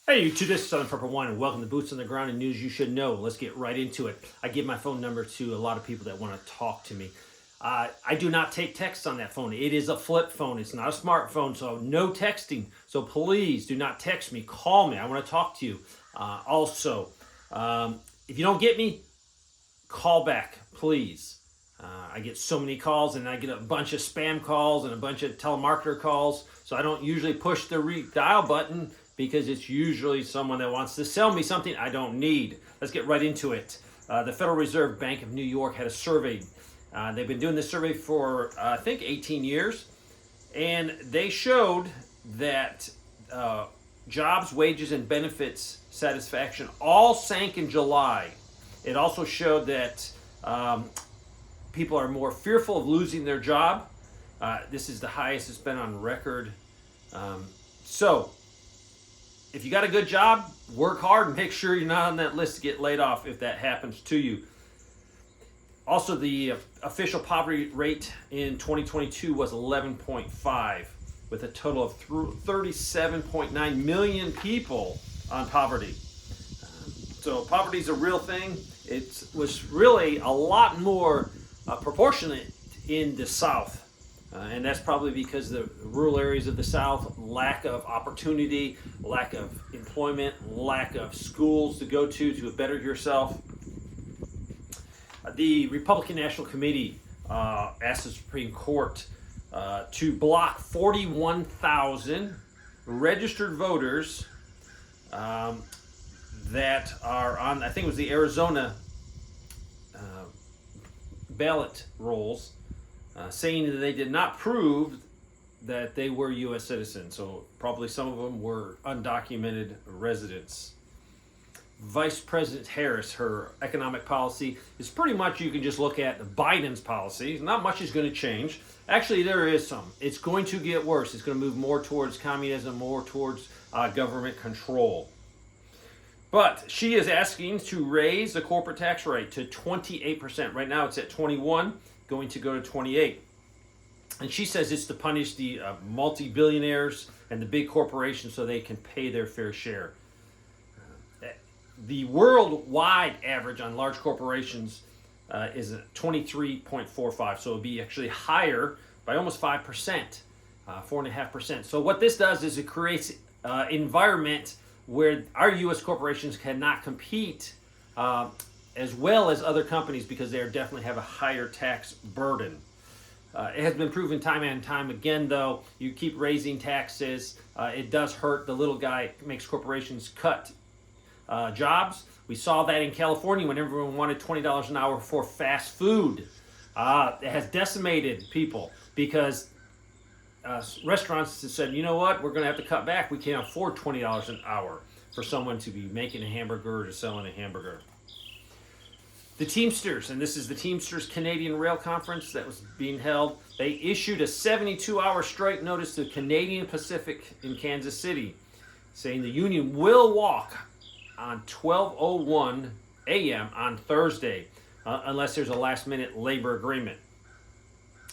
Hey, YouTube, this is Southern Purple Wine, and welcome to Boots on the Ground and News You Should Know. Let's get right into it. I give my phone number to a lot of people that want to talk to me. I do not take texts on that phone. It is a flip phone. It's not a smartphone, so no texting. So please do not text me. Call me. I want to talk to you. Also, if you don't get me, call back, please. I get so many calls, and I get a bunch of spam calls and a bunch of telemarketer calls, so I don't usually push the dial button because it's usually someone that wants to sell me something I don't need. Let's get right into it. The Federal Reserve Bank of New York had a survey. They've been doing this survey for, I think, 18 years, and they showed that jobs, wages, and benefits satisfaction all sank in July. It also showed that people are more fearful of losing their job. This is the highest it's been on record. So, if you got a good job, work hard and make sure you're not on that list to get laid off if that happens to you. Also, the official poverty rate in 2022 was 11.5, with a total of 37.9 million people on poverty. So poverty is a real thing. It was really a lot more proportionate in the South. And that's probably because the rural areas of the South, lack of opportunity, lack of employment, lack of schools to go to better yourself. The Republican National Committee asked the Supreme Court to block 41,000 registered voters that are on, I think it was the Arizona ballot rolls, saying that they did not prove that they were U.S. citizens. So probably some of them were undocumented residents. Vice President Harris, her economic policy is pretty much, you can just look at Biden's policy. Not much is going to change. Actually, there is some. It's going to get worse. It's going to move more towards communism, more towards government control. But she is asking to raise the corporate tax rate to 28%. Right now it's at 21%. Going to go to 28. And she says it's to punish the multi-billionaires and the big corporations so they can pay their fair share. The worldwide average on large corporations is 23.45, so it would be actually higher by almost 5%, 4.5%. So what this does is it creates an environment where our U.S. corporations cannot compete as well as other companies because they definitely have a higher tax burden. It has been proven time and time again, though, you keep raising taxes, it does hurt the little guy. It makes corporations cut jobs. We saw that in California when everyone wanted $20 an hour for fast food. It has decimated people because restaurants said, you know what, we're going to have to cut back. We can't afford $20 an hour for someone to be making a hamburger or selling a hamburger. The Teamsters, and this is the Teamsters Canadian Rail Conference that was being held, they issued a 72-hour strike notice to Canadian Pacific in Kansas City, saying the union will walk on 12:01 a.m. on Thursday, unless there's a last-minute labor agreement.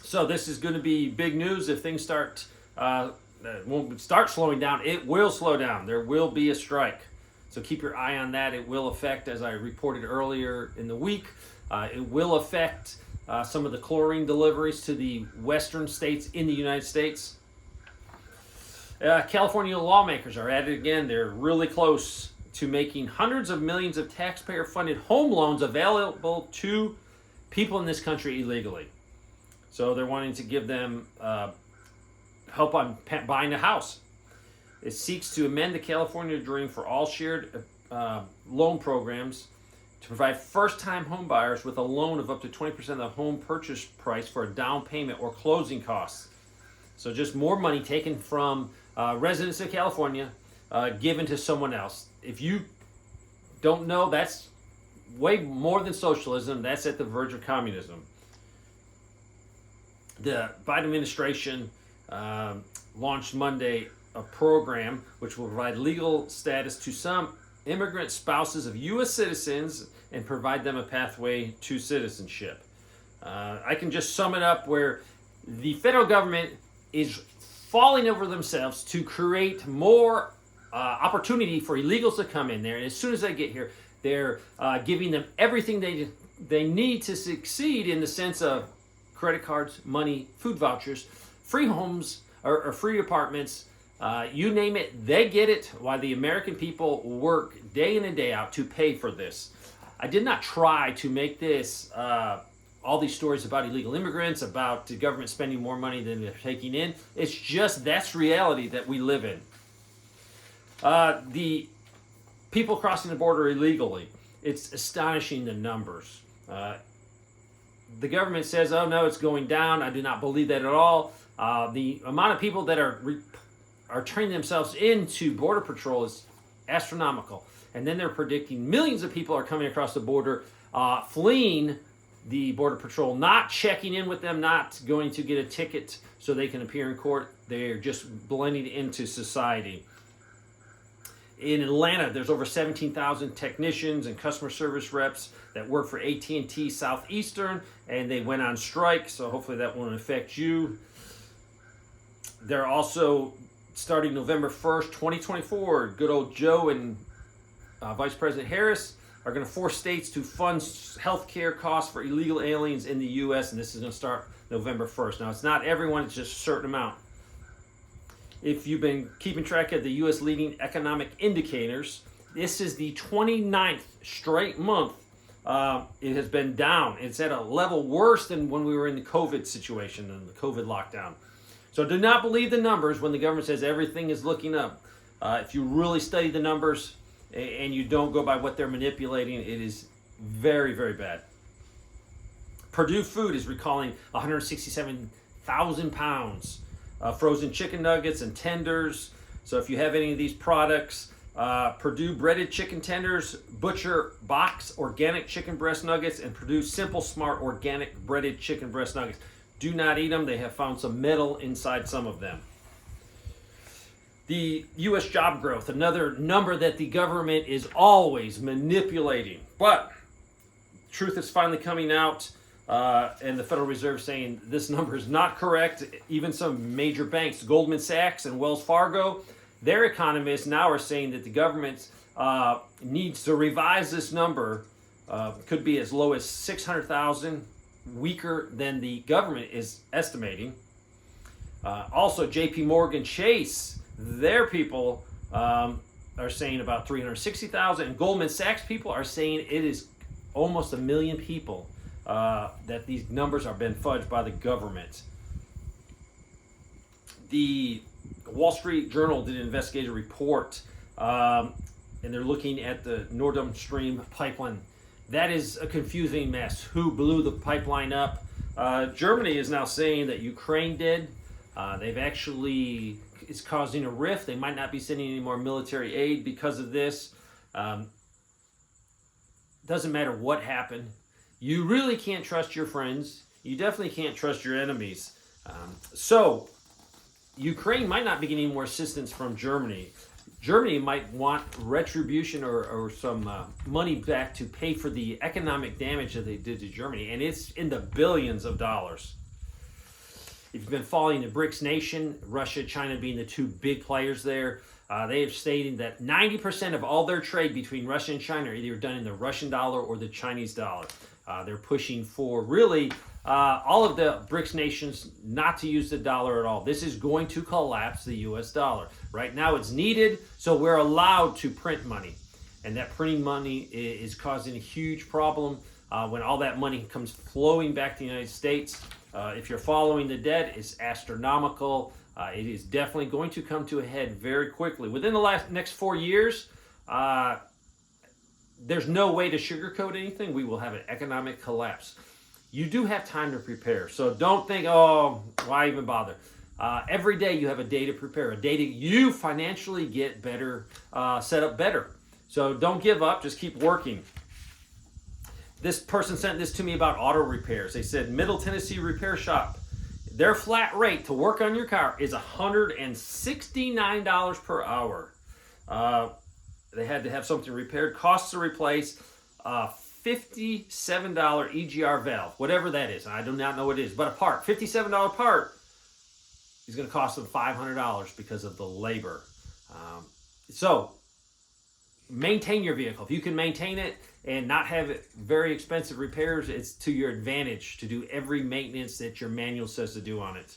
So this is going to be big news if things won't start slowing down. It will slow down. There will be a strike. So keep your eye on that. It will affect, as I reported earlier in the week, it will affect some of the chlorine deliveries to the western states in the United States. California lawmakers are at it again. They're really close to making hundreds of millions of taxpayer-funded home loans available to people in this country illegally. So they're wanting to give them help on buying a house. It seeks to amend the California Dream for all shared loan programs to provide first-time home buyers with a loan of up to 20% of the home purchase price for a down payment or closing costs. So just more money taken from residents of California, given to someone else. If you don't know, that's way more than socialism. That's at the verge of communism. The Biden administration launched Monday a program which will provide legal status to some immigrant spouses of U.S. citizens and provide them a pathway to citizenship. I can just sum it up where the federal government is falling over themselves to create more opportunity for illegals to come in there. And as soon as they get here, they're giving them everything they need to succeed in the sense of credit cards, money, food vouchers, free homes or free apartments. You name it, they get it, while the American people work day in and day out to pay for this. I did not try to make this all these stories about illegal immigrants, about the government spending more money than they're taking in. It's just that's reality that we live in. The people crossing the border illegally, it's astonishing the numbers. The government says, oh no, it's going down. I do not believe that at all. The amount of people that are turning themselves into Border Patrol is astronomical. And then they're predicting millions of people are coming across the border, fleeing the Border Patrol, not checking in with them, not going to get a ticket so they can appear in court. They're just blending into society. In Atlanta, there's over 17,000 technicians and customer service reps that work for AT&T Southeastern, and they went on strike, so hopefully that won't affect you. They're also, starting November 1st, 2024, good old Joe and Vice President Harris are going to force states to fund health care costs for illegal aliens in the U.S., and this is going to start November 1st. Now, it's not everyone, it's just a certain amount. If you've been keeping track of the U.S. leading economic indicators, this is the 29th straight month it has been down. It's at a level worse than when we were in the COVID situation and the COVID lockdown. So do not believe the numbers when the government says everything is looking up. If you really study the numbers and you don't go by what they're manipulating, it is very, very bad. Purdue Food is recalling 167,000 pounds of frozen chicken nuggets and tenders. So if you have any of these products, Purdue breaded chicken tenders, Butcher Box organic chicken breast nuggets, and Purdue Simple Smart organic breaded chicken breast nuggets. Do not eat them. They have found some metal inside some of them. The U.S. job growth, another number that the government is always manipulating. But truth is finally coming out, and the Federal Reserve saying this number is not correct. Even some major banks, Goldman Sachs and Wells Fargo, their economists now are saying that the government needs to revise this number. Could be as low as 600,000, weaker than the government is estimating. Also, J.P. Morgan Chase, their people are saying about 360,000, and Goldman Sachs people are saying it is almost 1 million people that these numbers are been fudged by the government. The Wall Street Journal did an investigative report, and they're looking at the Nord Stream pipeline. That is a confusing mess. Who blew the pipeline up? Germany is now saying that Ukraine did. They've actually, it's causing a rift. They might not be sending any more military aid because of this. Doesn't matter what happened. You really can't trust your friends. You definitely can't trust your enemies. So Ukraine might not be getting more assistance from Germany. Germany might want retribution or some money back to pay for the economic damage that they did to Germany, and it's in the billions of dollars. If you've been following the BRICS nation, Russia, China being the two big players there, they have stated that 90% of all their trade between Russia and China are either done in the Russian dollar or the Chinese dollar. They're pushing for really all of the BRICS nations not to use the dollar at all. This is going to collapse the US dollar. Right now it's needed, so we're allowed to print money. And that printing money is causing a huge problem when all that money comes flowing back to the United States. If you're following the debt, it's astronomical. It is definitely going to come to a head very quickly. Within the next 4 years, there's no way to sugarcoat anything. We will have an economic collapse. You do have time to prepare. So don't think, oh, why even bother? Every day you have a day to prepare, a day to you financially get better, set up better. So don't give up, just keep working. This person sent this to me about auto repairs. They said, Middle Tennessee Repair Shop, their flat rate to work on your car is $169 per hour. They had to have something repaired. Costs to replace $57 EGR valve, whatever that is. I do not know what it is, but a part, $57 part, is going to cost them $500 because of the labor. So maintain your vehicle. If you can maintain it and not have it very expensive repairs, it's to your advantage to do every maintenance that your manual says to do on it.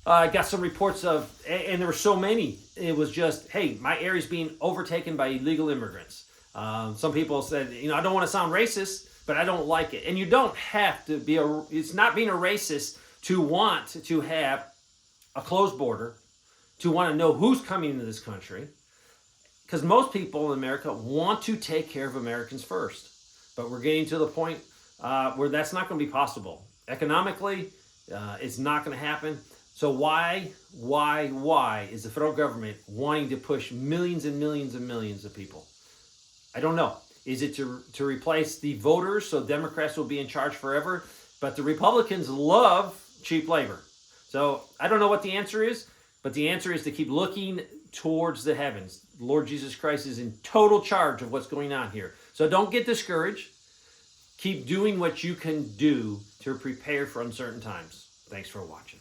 I got some reports of, and there were so many, it was just, hey, my area's being overtaken by illegal immigrants. Some people said, I don't want to sound racist, but I don't like it. And you don't have to be it's not being a racist to want to have a closed border, to want to know who's coming into this country. Because most people in America want to take care of Americans first. But we're getting to the point where that's not going to be possible. Economically, it's not going to happen. So why is the federal government wanting to push millions and millions and millions of people? I don't know. Is it to replace the voters so Democrats will be in charge forever? But the Republicans love cheap labor. So I don't know what the answer is, but the answer is to keep looking towards the heavens. Lord Jesus Christ is in total charge of what's going on here. So don't get discouraged. Keep doing what you can do to prepare for uncertain times. Thanks for watching.